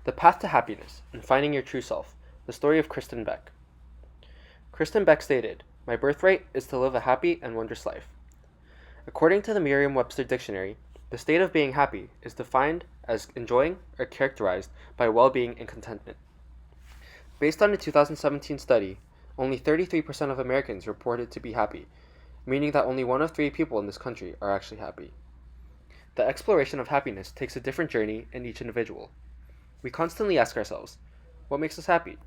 The Path to Happiness and Finding Your True Self, the story of Kristin Beck. Kristin Beck stated, "My birthright is to live a happy and wondrous life." According to the Merriam-Webster Dictionary, the state of being happy is defined as enjoying or characterized by well-being and contentment. Based on a 2017 study, only 33% of Americans reported to be happy, meaning that only 1 of 3 people in this country are actually happy. The exploration of happiness takes a different journey in each individual. We constantly ask ourselves, what makes us happy?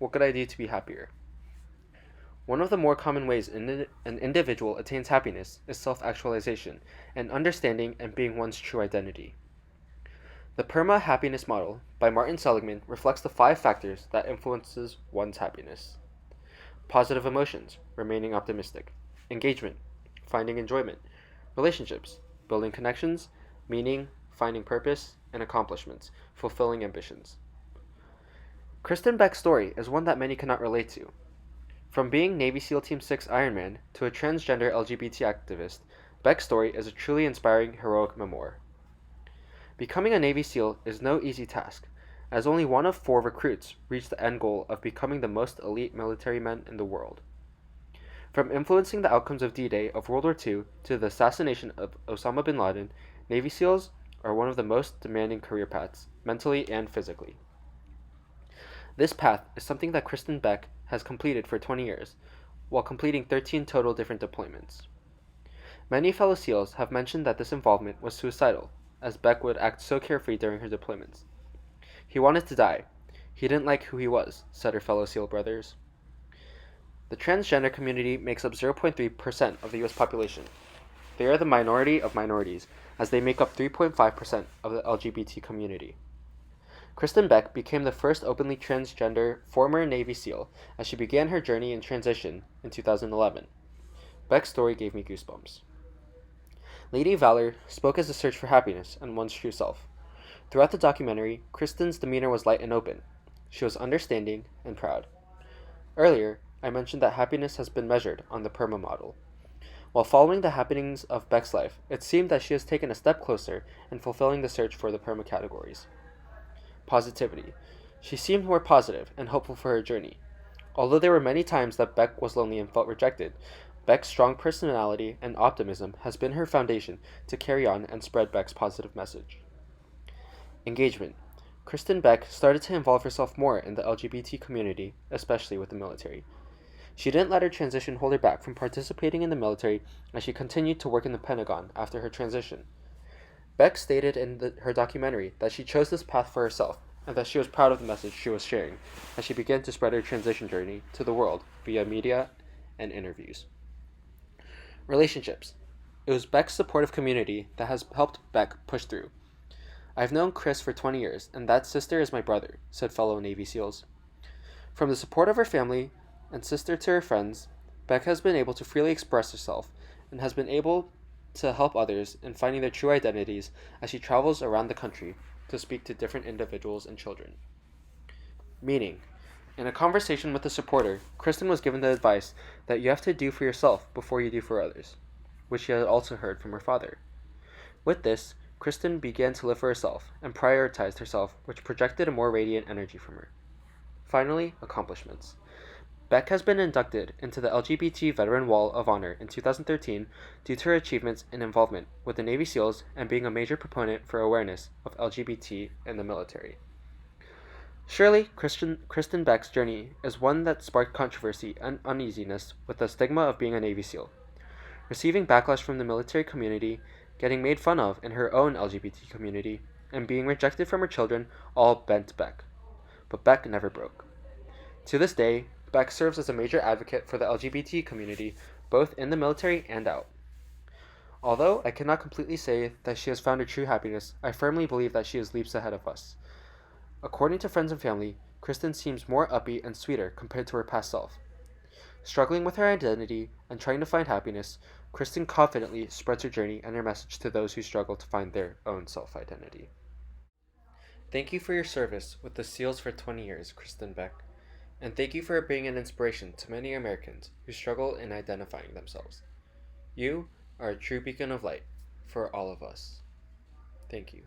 What could I do to be happier? One of the more common ways an individual attains happiness is self-actualization and understanding and being one's true identity. The Perma-Happiness Model by Martin Seligman reflects the 5 factors that influences one's happiness. Positive emotions, remaining optimistic. Engagement, finding enjoyment. Relationships, building connections. Meaning, finding purpose. And accomplishments, fulfilling ambitions. Kristin Beck's story is one that many cannot relate to. From being Navy SEAL Team 6 Ironman to a transgender LGBT activist, Beck's story is a truly inspiring, heroic memoir. Becoming a Navy SEAL is no easy task, as only 1 of 4 recruits reach the end goal of becoming the most elite military men in the world. From influencing the outcomes of D-Day of World War II to the assassination of Osama bin Laden, Navy SEALs are one of the most demanding career paths, mentally and physically. This path is something that Kristin Beck has completed for 20 years, while completing 13 total different deployments. Many fellow SEALs have mentioned that this involvement was suicidal, as Beck would act so carefree during her deployments. "He wanted to die. He didn't like who he was," said her fellow SEAL brothers. The transgender community makes up 0.3% of the US population. They are the minority of minorities, as they make up 3.5% of the LGBT community. Kristin Beck became the first openly transgender former Navy SEAL as she began her journey in transition in 2011. Beck's story gave me goosebumps. Lady Valor spoke as a search for happiness and one's true self. Throughout the documentary, Kristin's demeanor was light and open. She was understanding and proud. Earlier, I mentioned that happiness has been measured on the Perma model. While following the happenings of Beck's life, it seemed that she has taken a step closer in fulfilling the search for the Perma categories. Positivity. She seemed more positive and hopeful for her journey. Although there were many times that Beck was lonely and felt rejected, Beck's strong personality and optimism has been her foundation to carry on and spread Beck's positive message. Engagement. Kristin Beck started to involve herself more in the LGBT community, especially with the military. She didn't let her transition hold her back from participating in the military as she continued to work in the Pentagon after her transition. Beck stated in her documentary that she chose this path for herself and that she was proud of the message she was sharing as she began to spread her transition journey to the world via media and interviews. Relationships. It was Beck's supportive community that has helped Beck push through. "I've known Chris for 20 years, and that sister is my brother," said fellow Navy SEALs. From the support of her family and sister to her friends, Beck has been able to freely express herself and has been able to help others in finding their true identities as she travels around the country to speak to different individuals and children. Meaning. In a conversation with a supporter, Kristin was given the advice that you have to do for yourself before you do for others, which she had also heard from her father. With this, Kristin began to live for herself and prioritized herself, which projected a more radiant energy from her. Finally, accomplishments. Beck has been inducted into the LGBT Veteran Wall of Honor in 2013 due to her achievements in involvement with the Navy SEALs and being a major proponent for awareness of LGBT in the military. Surely, Kristin Beck's journey is one that sparked controversy and uneasiness with the stigma of being a Navy SEAL. Receiving backlash from the military community, getting made fun of in her own LGBT community, and being rejected from her children all bent Beck. But Beck never broke. To this day, Beck serves as a major advocate for the LGBT community, both in the military and out. Although I cannot completely say that she has found her true happiness, I firmly believe that she is leaps ahead of us. According to friends and family, Kristin seems more upbeat and sweeter compared to her past self. Struggling with her identity and trying to find happiness, Kristin confidently spreads her journey and her message to those who struggle to find their own self-identity. Thank you for your service with the SEALs for 20 years, Kristin Beck. And thank you for being an inspiration to many Americans who struggle in identifying themselves. You are a true beacon of light for all of us. Thank you.